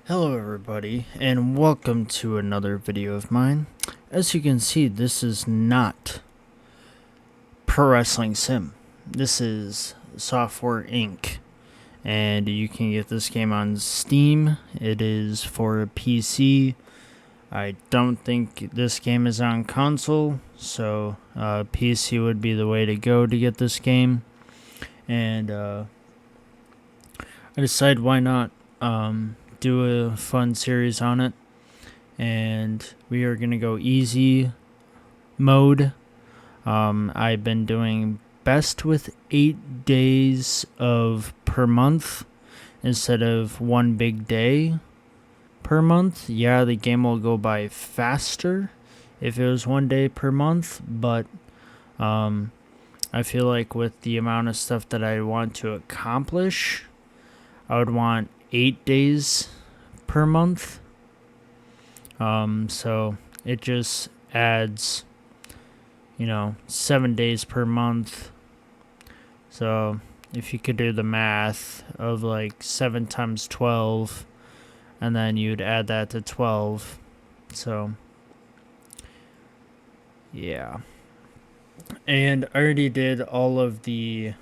Hello everybody, and welcome to another video of mine. As you can see, this is not Pro Wrestling Sim. This is Software Inc. And you can get this game on Steam. It is for a PC. I don't think this game is on console, so PC would be the way to go to get this game. And I decided why not do a fun series on it, and we are going to go easy mode. I've been doing best with 8 days of per month instead of one big day per month. Yeah, the game will go by faster if it was 1 day per month, but I feel like with the amount of stuff that I want to accomplish, I would want 8 days per month. So it just adds, 7 days per month. So if you could do the math of like 7 times 12, and then you'd add that to 12. So, yeah. And I already did all of the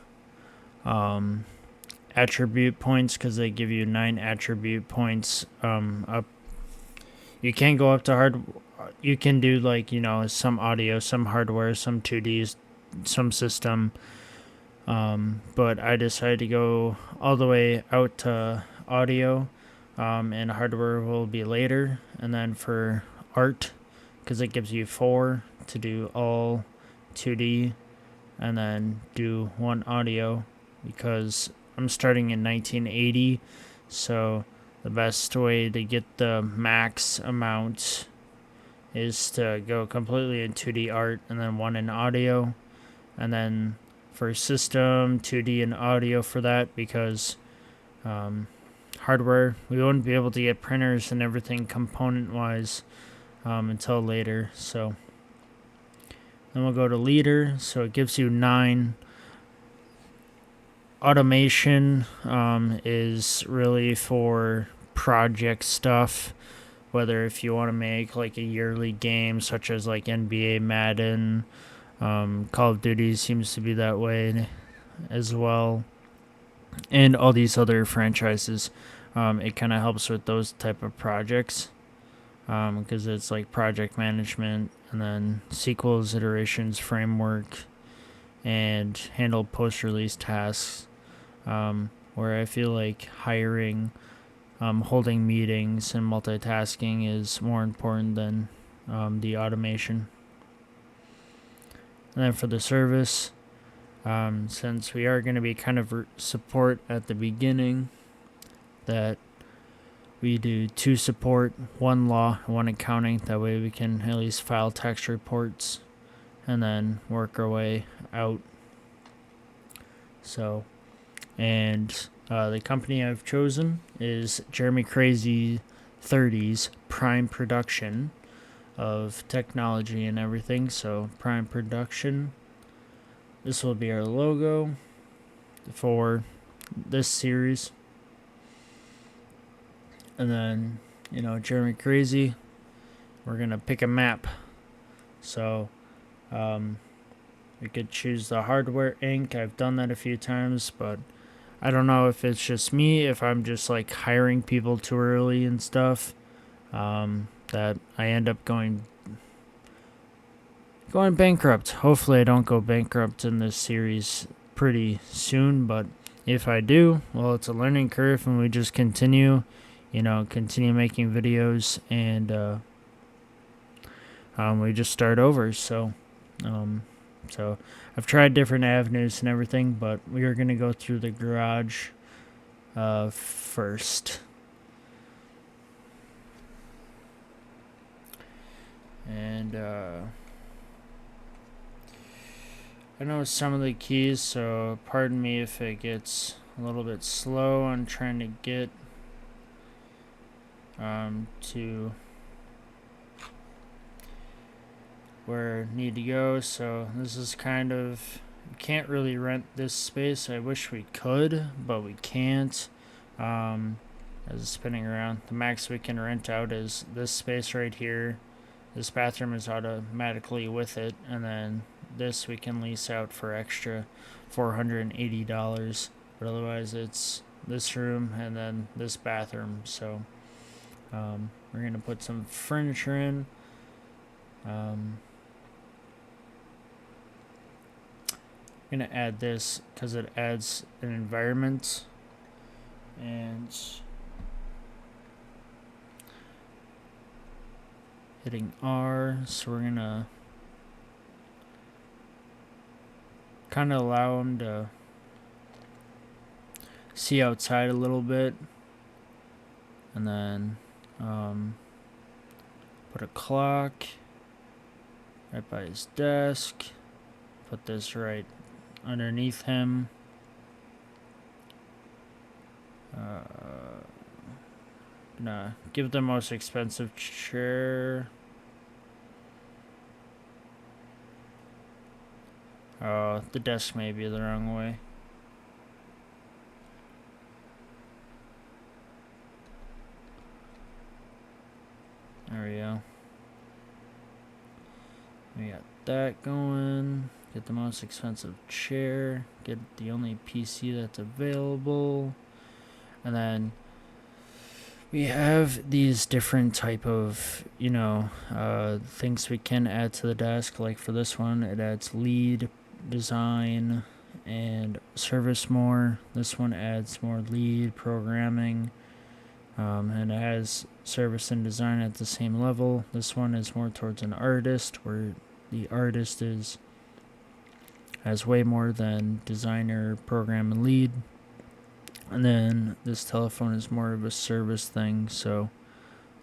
attribute points because they give you 9 attribute points up. You can't go up to hard. You can do some audio, some hardware, some 2Ds, some system. But I decided to go all the way out to audio, and hardware will be later. And then for art, because it gives you 4 to do all 2D, and then do 1 audio, because I'm starting in 1980, so the best way to get the max amount is to go completely in 2D art and then 1 in audio. And then for system, 2D and audio for that, because hardware, we wouldn't be able to get printers and everything component-wise until later. So then we'll go to leader, so it gives you 9. Automation is really for project stuff, whether if you want to make like a yearly game such as like NBA Madden, Call of Duty seems to be that way as well, and all these other franchises. It kind of helps with those type of projects because it's like project management, and then sequels, iterations, framework, and handle post-release tasks, where I feel like hiring, holding meetings, and multitasking is more important than the automation. And then for the service, since we are going to be kind of support at the beginning, that we do 2 support, 1 law, 1 accounting. That way we can at least file tax reports and then work our way out. So, and the company I've chosen is Jeremy Crazy 30's Prime Production of technology and everything. So Prime Production. This will be our logo for this series. And then, Jeremy Crazy, we're going to pick a map. So, we could choose the Hardware Inc. I've done that a few times, but I don't know if it's just me, if I'm just like hiring people too early and stuff, that I end up going bankrupt. Hopefully I don't go bankrupt in this series pretty soon, but if I do, well, it's a learning curve, and we just continue making videos, and we just start over. So I've tried different avenues and everything, but we are going to go through the garage first. And I know some of the keys, so pardon me if it gets a little bit slow on trying to get to where I need to go. So this is kind of, we can't really rent this space. I wish we could, but we can't. as it's spinning around. The max we can rent out is this space right here. This bathroom is automatically with it, and then this we can lease out for extra $480. But otherwise, it's this room and then this bathroom. So we're gonna put some furniture in. I'm gonna add this because it adds an environment, and hitting R, so we're gonna kind of allow them to see outside a little bit, and then put a clock right by his desk, put this right underneath him. Nah, give the most expensive chair. The desk may be the wrong way. There we go. We got that going. Get the most expensive chair. Get the only PC that's available. And then we have these different type of, things we can add to the desk. Like for this one, it adds lead, design, and service more. This one adds more lead, programming, and it has service and design at the same level. This one is more towards an artist, where the artist has way more than designer, program, and lead. And then this telephone is more of a service thing, so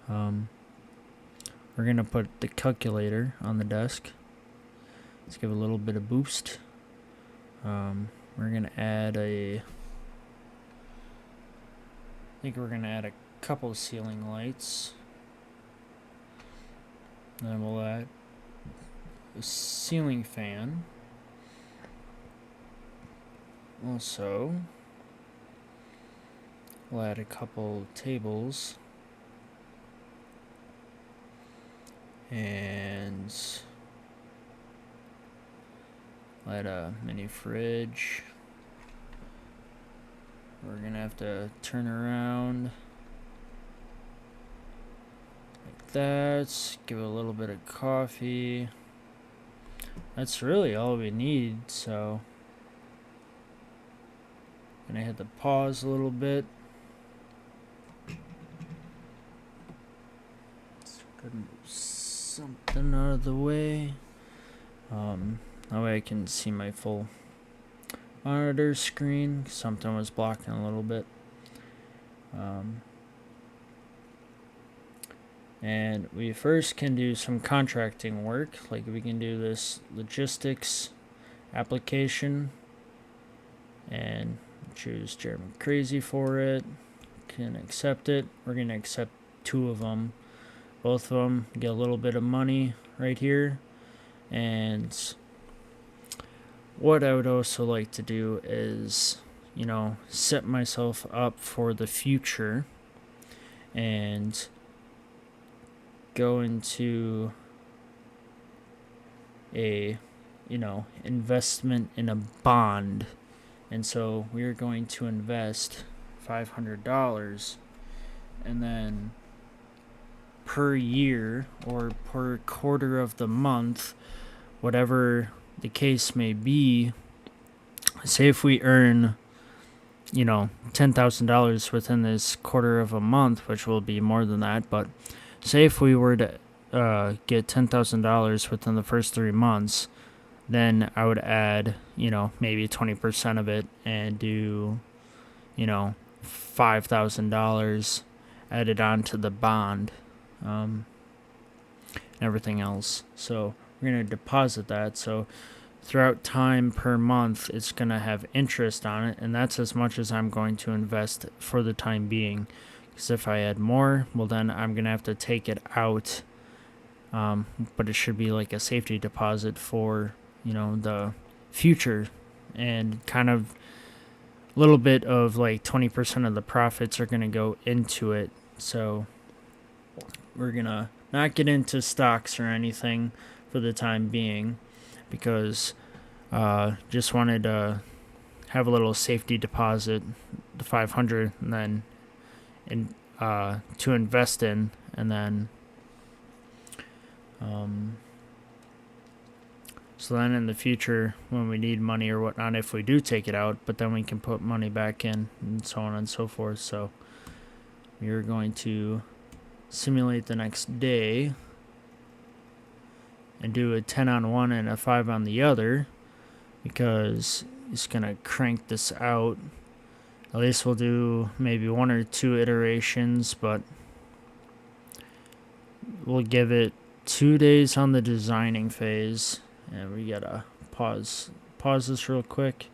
we're going to put the calculator on the desk. Let's give a little bit of boost. We're going to add I think we're going to add a couple ceiling lights. And then we'll add a ceiling fan. Also, we'll add a couple tables, and we'll add a mini fridge. We're gonna have to turn around like that, give it a little bit of coffee. That's really all we need, so gonna hit the pause a little bit. Gonna move something out of the way. That way I can see my full monitor screen. Something was blocking a little bit. And we first can do some contracting work. Like we can do this logistics application and choose Jeremy Crazy for it. Can accept it. We're gonna accept 2 of them. Both of them get a little bit of money right here. And what I would also like to do is, set myself up for the future and go into a, investment in a bond. And so we're going to invest $500, and then per year or per quarter of the month, whatever the case may be, say if we earn, $10,000 within this quarter of a month, which will be more than that, but say if we were to get $10,000 within the first 3 months, then I would add, maybe 20% of it and do, $5,000 added on to the bond. And everything else. So we're going to deposit that. So throughout time per month, it's going to have interest on it. And that's as much as I'm going to invest for the time being. Because if I add more, well, then I'm going to have to take it out. But it should be like a safety deposit for, the future. And kind of little bit of like 20% of the profits are going to go into it. So we're going to not get into stocks or anything for the time being, because just wanted to have a little safety deposit, the 500, and then to invest in, and then so then in the future when we need money or whatnot, if we do take it out, but then we can put money back in and so on and so forth. So we're going to simulate the next day and do a 10 on one and a 5 on the other, because it's going to crank this out. At least we'll do maybe 1 or 2 iterations, but we'll give it 2 days on the designing phase. And we gotta pause this real quick,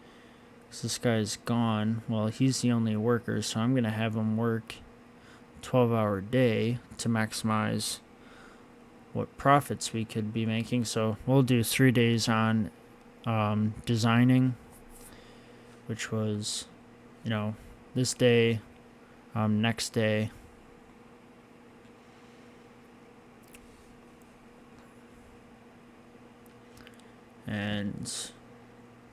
because this guy's gone. Well, he's the only worker, so I'm gonna have him work 12-hour day to maximize what profits we could be making. So we'll do 3 days on designing, which was, this day, next day. And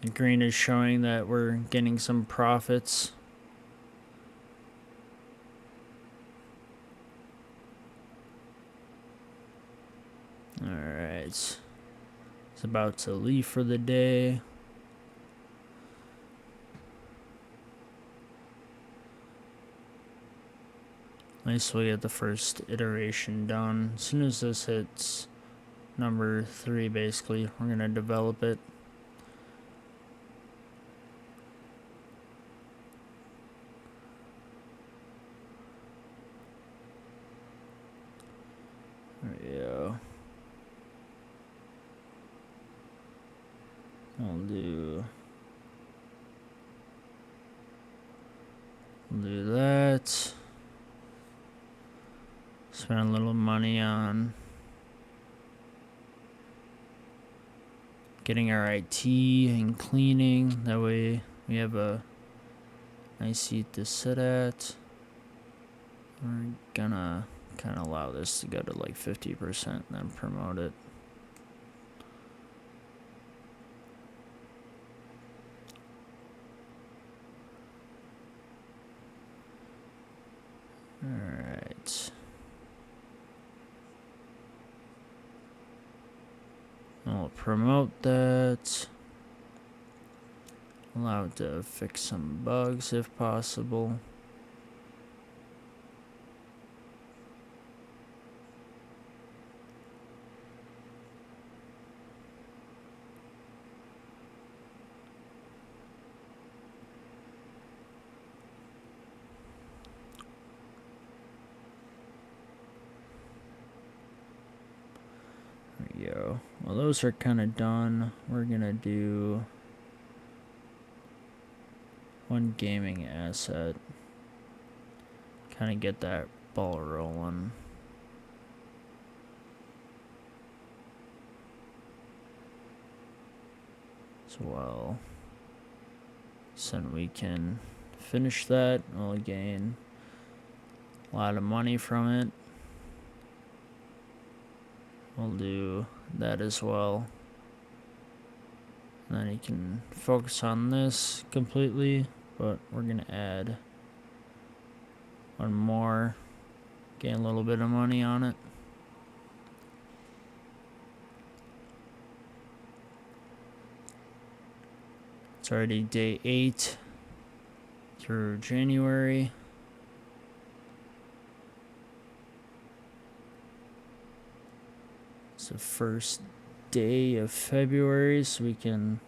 the green is showing that we're getting some profits. Alright. It's about to leave for the day. At least we'll get the first iteration done. As soon as this hits number 3, basically, we're going to develop it. There we go. We'll do that. Spend a little money on getting our IT and cleaning. That way we have a nice seat to sit at. We're gonna kind of allow this to go to like 50% and then promote it. Alright. I'll promote that. Allow it to fix some bugs if possible. There we go. Well, those are kind of done. We're gonna do one gaming asset. Kind of get that ball rolling. As well. So we can finish that. We'll gain a lot of money from it. We'll do that as well. And then you can focus on this completely, but we're gonna add one more, gain a little bit of money on it. It's already day 8 through January. It's the first day of February, so we can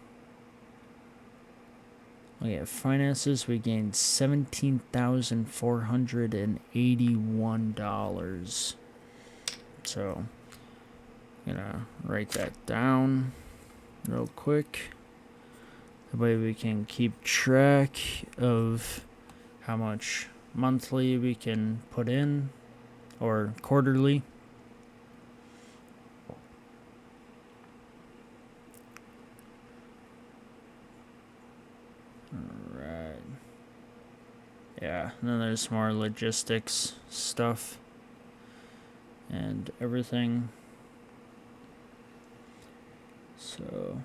look at finances. We gained $17,481. So I'm gonna write that down real quick. That way we can keep track of how much monthly we can put in, or quarterly. Alright. Yeah, and then there's more logistics stuff and everything. So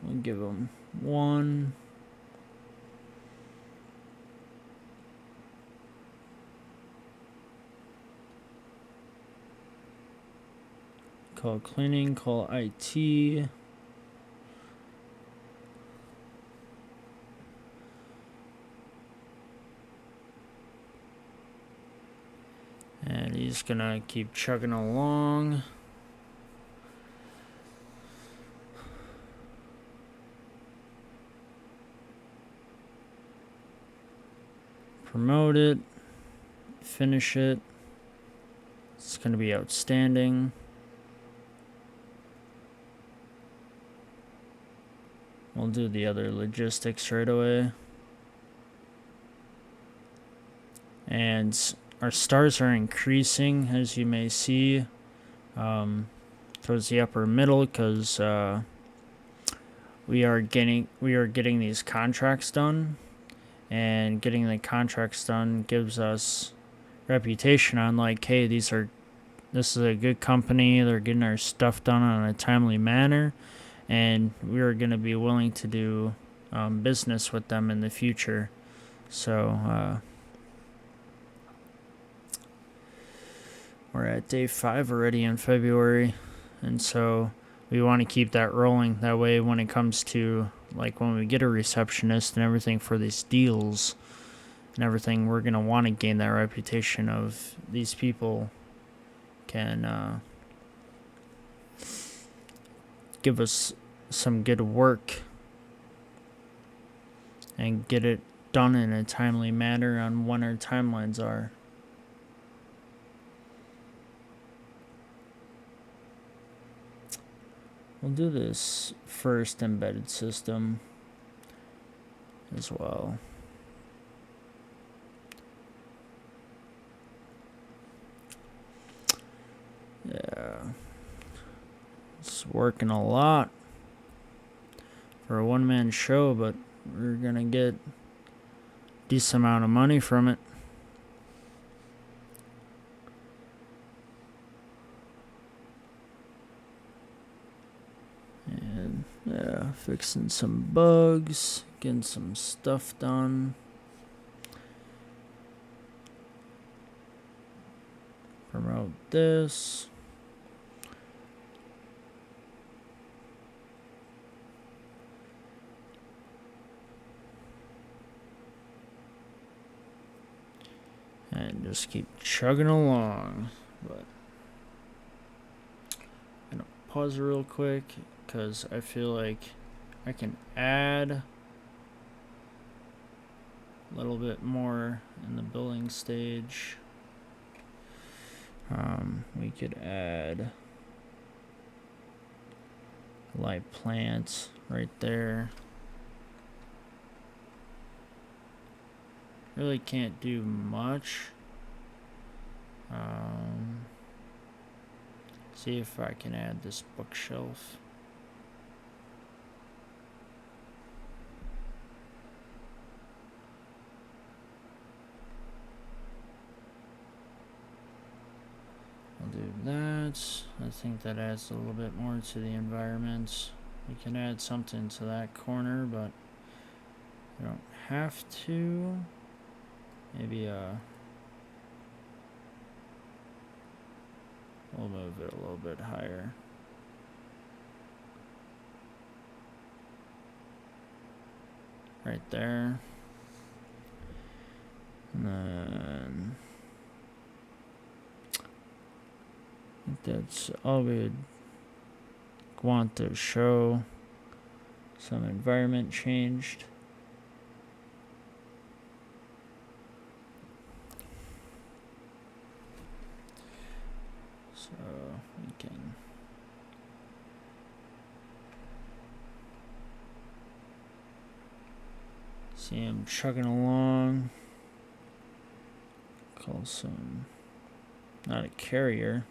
we'll give them 1. Call cleaning, call IT. And he's gonna keep chugging along. Promote it. Finish it. It's gonna be outstanding. We'll do the other logistics right away. And our stars are increasing, as you may see, towards the upper middle, because we are getting these contracts done, and getting the contracts done gives us reputation on like, hey, this is a good company. They're getting our stuff done on a timely manner, and we're going to be willing to do business with them in the future. So we're at day 5 already in February, and so we want to keep that rolling. That way, when it comes to like when we get a receptionist and everything for these deals and everything, we're going to want to gain that reputation of these people can give us some good work and get it done in a timely manner on when our timelines are. We'll do this first embedded system as well. Yeah, it's working a lot for a one-man show, but we're gonna get a decent amount of money from it. And yeah, fixing some bugs, getting some stuff done. Promote this. And just keep chugging along. But I'm gonna pause real quick because I feel like I can add a little bit more in the building stage. We could add light plants right there. Really can't do much. See if I can add this bookshelf. I'll do that. I think that adds a little bit more to the environment. We can add something to that corner, but we don't have to. Maybe we'll move it a little bit higher. Right there. And then I think that's all we'd want to show. Some environment changed. So we can see him chugging along. Call some, not a carrier.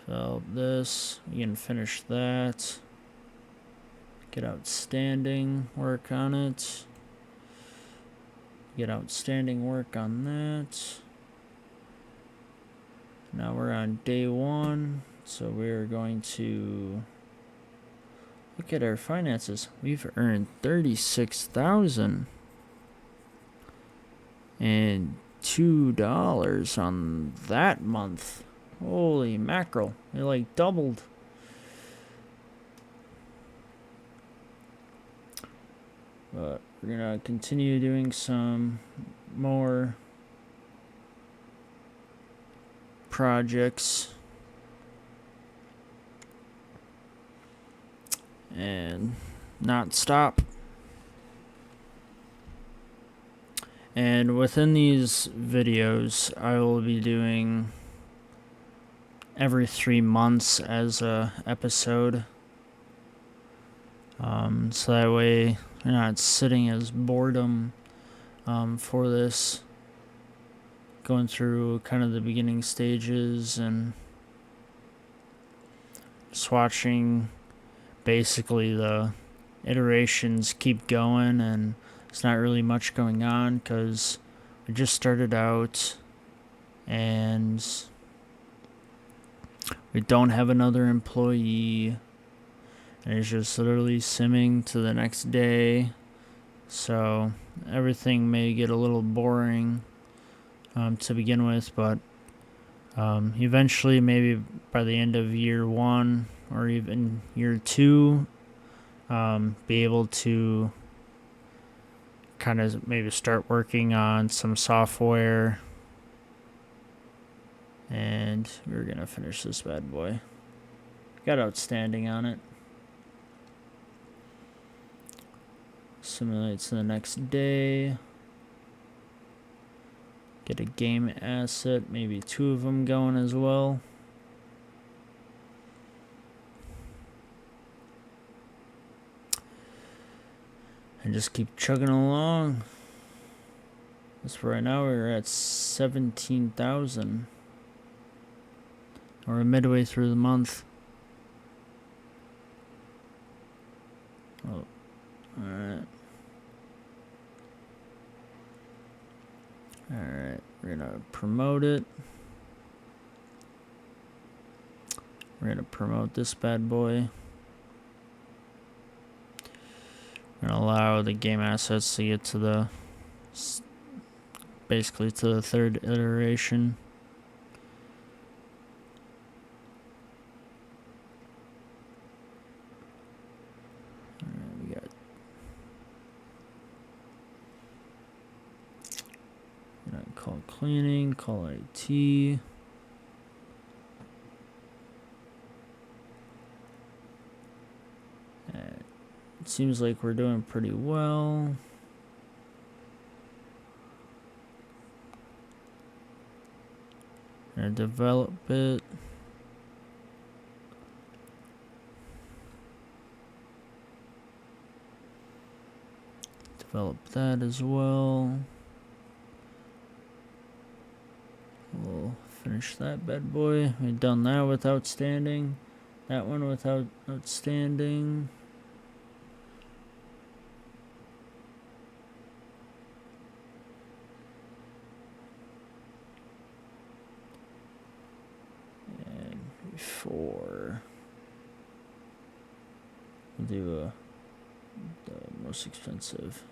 Develop this. You can finish that. Get outstanding work on it. Get outstanding work on that. Now we're on day 1, so we're going to look at our finances. We've earned $36,000 and $2 on that month. Holy mackerel! It like doubled. But we're gonna continue doing some more projects and not stop. And within these videos, I will be doing every 3 months as a episode. So that way you're not sitting as boredom for this. Going through kind of the beginning stages and just watching basically the iterations keep going, and it's not really much going on because we just started out and we don't have another employee, and it's just literally simming to the next day, so everything may get a little boring to begin with, but eventually, maybe by the end of year 1 or even year 2, be able to kind of maybe start working on some software. And we're gonna finish this bad boy. Got outstanding on it. Simulates the next day. Get a game asset, maybe 2 of them going as well. And just keep chugging along. That's for right now. We're at 17,000. We're midway through the month. Oh, alright. Alright, we're gonna promote it. We're gonna promote this bad boy. We're gonna allow the game assets to get to the, basically to the 3rd iteration. Alright, we got, call cleaning, call IT. It seems like we're doing pretty well. Gonna develop it. Develop that as well. We'll finish that bad boy. We've done that with outstanding. That one without outstanding. And before we'll do the most expensive.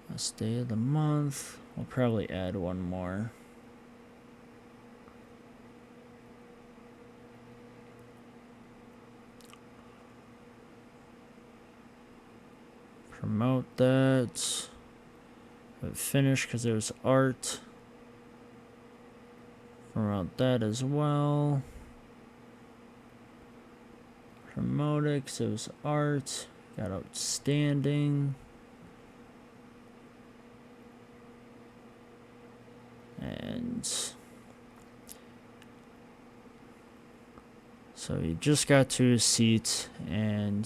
Last day of the month. We'll probably add one more. Promote that. But finish because it was art. Promote that as well. Promote it because it was art. Got outstanding. And so you just got to a seat, and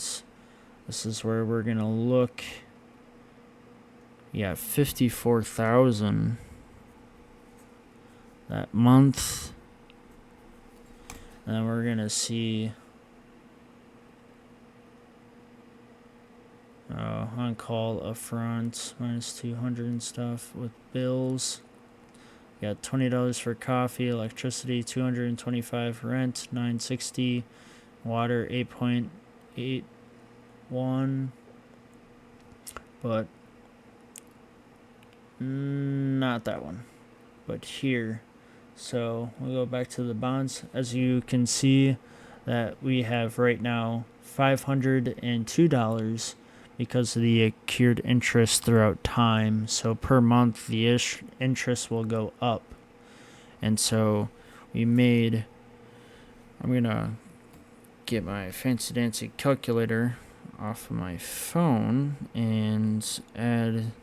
this is where we're gonna look. Yeah, 54,000 that month. And then we're going to see on call upfront minus 200 and stuff with bills. Got $20 for coffee, electricity, $225 rent, $960, water 8.81, but not that one, but here. So we'll go back to the bonds. As you can see, that we have right now $502 because of the accrued interest throughout time. So per month, the interest will go up. And so we made, I'm going to get my fancy dancy calculator off of my phone and add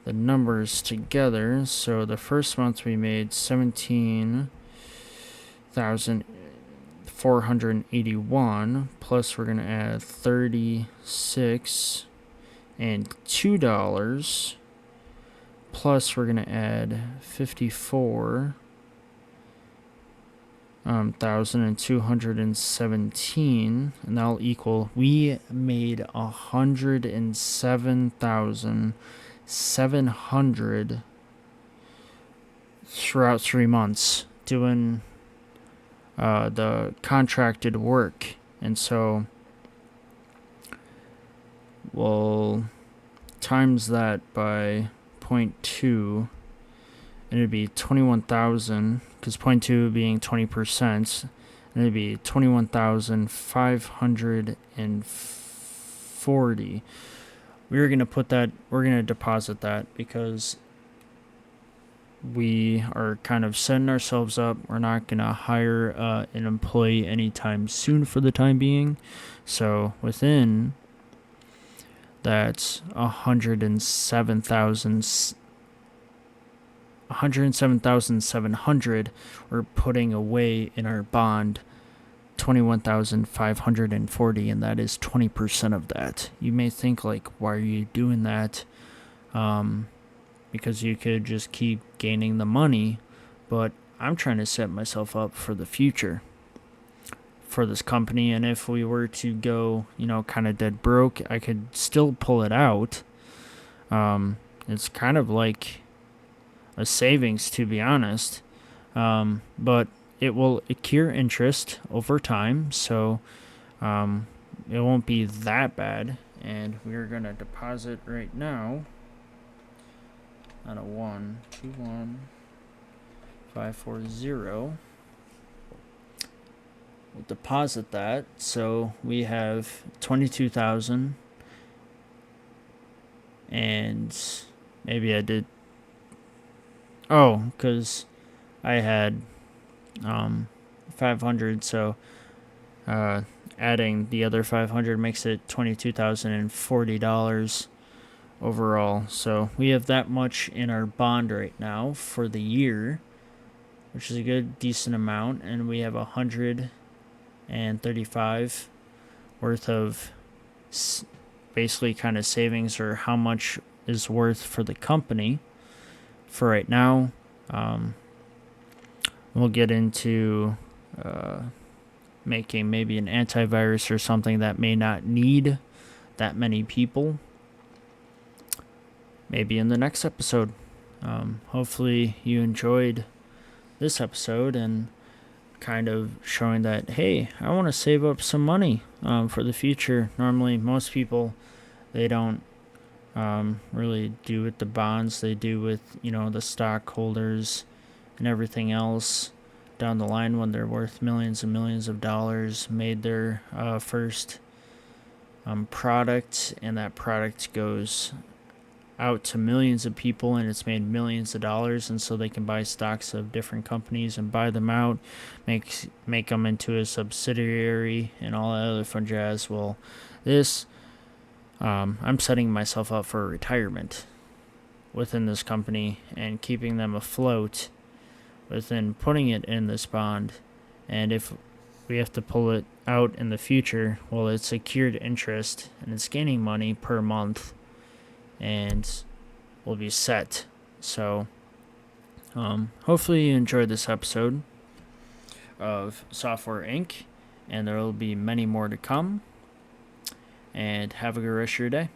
the numbers together. So the first month we made 17,481, plus we're going to add 36 and $2, plus we're going to add 54,217, and that'll equal, we made 107,700 throughout 3 months doing the contracted work. And so we'll times that by 0.2, and it'd be 21,000, because 0.2 being 20%, and it'd be 21,540. We're going to deposit that because we are kind of setting ourselves up. We're not going to hire an employee anytime soon for the time being. So within that 107,700, we're putting away in our bond 21,540, and that is 20% of that. You may think, like, why are you doing that? Because you could just keep gaining the money, but I'm trying to set myself up for the future for this company. And if we were to go, kind of dead broke, I could still pull it out. It's kind of like a savings, to be honest. But it will accrue interest over time, so it won't be that bad. And we're going to deposit right now on a 121540. We'll deposit that. So we have 22,000, and maybe I did. Oh, because I had 500, so adding the other 500 makes it $22,040 overall. So we have that much in our bond right now for the year, which is a good decent amount, and we have 135 worth of basically kind of savings, or how much is worth for the company for right now. We'll get into making maybe an antivirus or something that may not need that many people, maybe in the next episode. Hopefully you enjoyed this episode and kind of showing that, hey, I want to save up some money for the future. Normally, most people, they don't really do with the bonds. They do with, the stockholders and everything else down the line when they're worth millions and millions of dollars, made their first product, and that product goes out to millions of people and it's made millions of dollars, and so they can buy stocks of different companies and buy them out, make them into a subsidiary and all that other fun jazz. Well, this I'm setting myself up for retirement within this company and keeping them afloat within putting it in this bond. And if we have to pull it out in the future, well, it's secured interest and it's gaining money per month and will be set. So Hopefully you enjoyed this episode of Software Inc., and there will be many more to come. And have a good rest of your day.